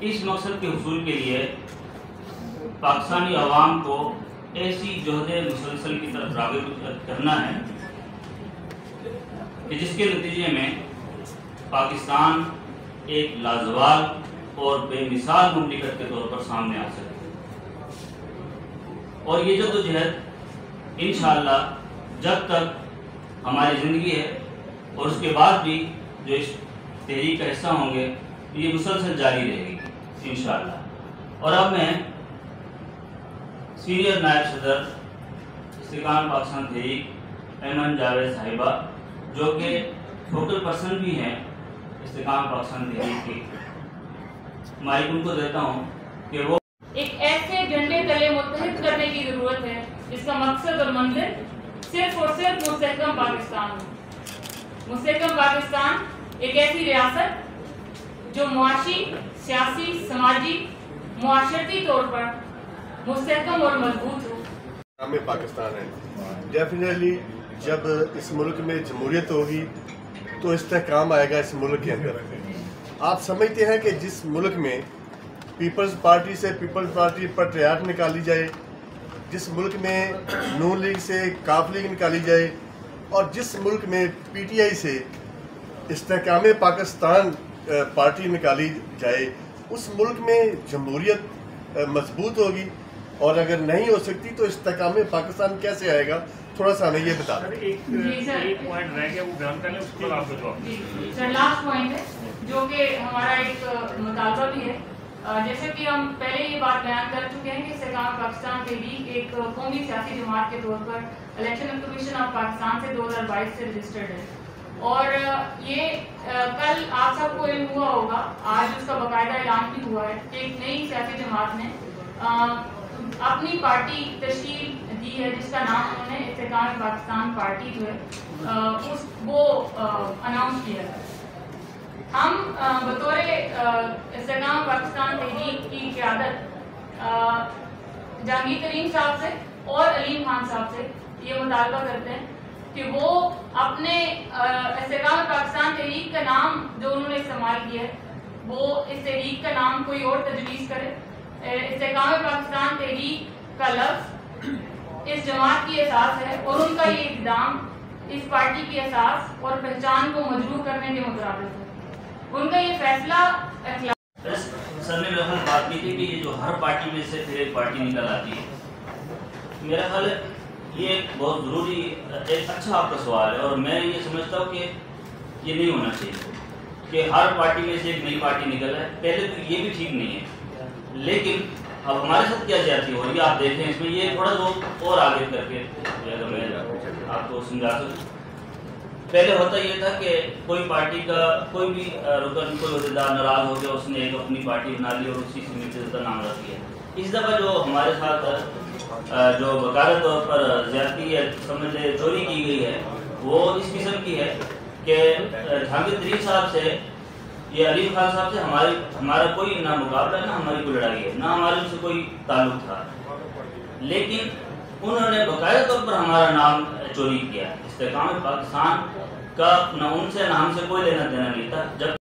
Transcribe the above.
اس مقصد کے حصول کے لیے پاکستانی عوام کو ایسی جہد مسلسل کی طرف راغب کرنا ہے کہ جس کے نتیجے میں پاکستان ایک لازوال اور بے مثال مملکت کے طور پر سامنے آ سکے، اور یہ جدوجہد انشاءاللہ جب تک ہماری زندگی ہے اور اس کے بعد بھی جو اس تحریک کا حصہ ہوں گے یہ مسلسل جاری رہے گی انشاءاللہ۔ اور اب میں سینئر نائب صدر استحکام پاکستان تحریک ایمن جاوید صاحبہ جو کہ فوکل پرسن بھی ہیں استحکام پاکستان تحریک کی، مائک ان کو دیتا ہوں کہ وہ ایک ایسے جھنڈے تلے متحد کرنے کی ضرورت ہے جس کا مقصد اور منزل صرف اور صرف مستحکم پاکستان ہو۔ مستحکم پاکستان ایک ایسی ریاست جو معاشی، سیاسی، سماجی، معاشرتی طور پر مستحکم اور مضبوط ہو۔ ہمیں پاکستان ہے ڈیفینیٹلی جب اس ملک میں جمہوریت ہوگی تو استحکام آئے گا اس ملک کے اندر۔ آپ سمجھتے ہیں کہ جس ملک میں پیپلز پارٹی سے پیپلز پارٹی پیٹریاٹ نکالی جائے، جس ملک میں نون لیگ سے کاف لیگ نکالی جائے، اور جس ملک میں پی ٹی آئی سے استحکام پاکستان پارٹی نکالی جائے، اس ملک میں جمہوریت مضبوط ہوگی؟ اور اگر نہیں ہو سکتی تو استحکام پاکستان کیسے آئے گا؟ تھوڑا سا ہمیں یہ بتا دیں۔ ایک پوائنٹ رہ گیا، وہ بیان کر لیں، اس پر آپ کا جواب۔ سر لاسٹ پوائنٹ ہے جو کہ ہمارا ایک مطالبہ بھی ہے، جیسے کہ ہم پہلے یہ بات بیان کر چکے ہیں کہ استحکام پاکستان تحریک ایک قومی سیاسی جماعت کے طور پر الیکشن کمیشن آف پاکستان سے 2022 سے رجسٹرڈ ہے، اور یہ کل آپ سب کو علم ہوا ہوگا، آج اس کا باقاعدہ اعلان بھی ہوا ہے کہ ایک نئی سیاسی جماعت نے اپنی پارٹی تشکیل دی ہے جس کا نام انہوں نے استحکام پاکستان پارٹی جو ہے وہ اناؤنس کیا ہے۔ ہم بطور استحکام پاکستان تحریک کی قیادت جہانگیر ترین صاحب سے اور علیم خان صاحب سے یہ مطالبہ کرتے ہیں کہ وہ اپنے استحکام پاکستان تحریک کا نام جو انہوں نے استعمال کیا ہے وہ اس تحریک کا نام کوئی اور تجویز کرے۔ استحکام پاکستان تحریک کا لفظ اس جماعت کی اساس ہے اور ان کا یہ اقدام اس پارٹی کی اساس اور پہچان کو مجروح کرنے کے مترادف ہے۔ ان کا یہ فیصلہ سر نے میرے بات کی تھی کہ یہ جو ہر پارٹی میں سے پھر ایک پارٹی نکل آتی ہے، میرا خیال ہے یہ ایک بہت ضروری ایک اچھا آپ کا سوال ہے، اور میں یہ سمجھتا ہوں کہ یہ نہیں ہونا چاہیے کہ ہر پارٹی میں سے ایک نئی پارٹی نکل ہے۔ پہلے تو یہ بھی ٹھیک نہیں ہے، لیکن اب ہمارے ساتھ کیا زیادتی ہو رہی ہے آپ دیکھیں، اس میں یہ تھوڑا بہت اور آگے کر کے اگر میں آپ کو سمجھا سکوں۔ پہلے ہوتا یہ تھا کہ کوئی پارٹی کا کوئی بھی رکن کوئی عہدیدار ناراض ہو گیا، اس نے ایک اپنی پارٹی بنا لی اور اسی سے مل کر نام رکھ دیا۔ اس دفعہ جو ہمارے ساتھ جو باقاعدہ طور پر زیادتی یا سمجھ لے چوری کی گئی ہے وہ اس قسم کی ہے کہ جہانگیر ترین صاحب سے یہ علیم خان صاحب سے ہمارا کوئی نہ مقابلہ ہے، نہ ہماری کوئی لڑائی ہے، نہ ہمارے ان سے کوئی تعلق تھا، لیکن انہوں نے باقاعدہ طور پر ہمارا نام چوری کیا۔ استحکام پاکستان کا نہ ان سے نہ ہم سے کوئی لینا دینا نہیں تھا۔ جب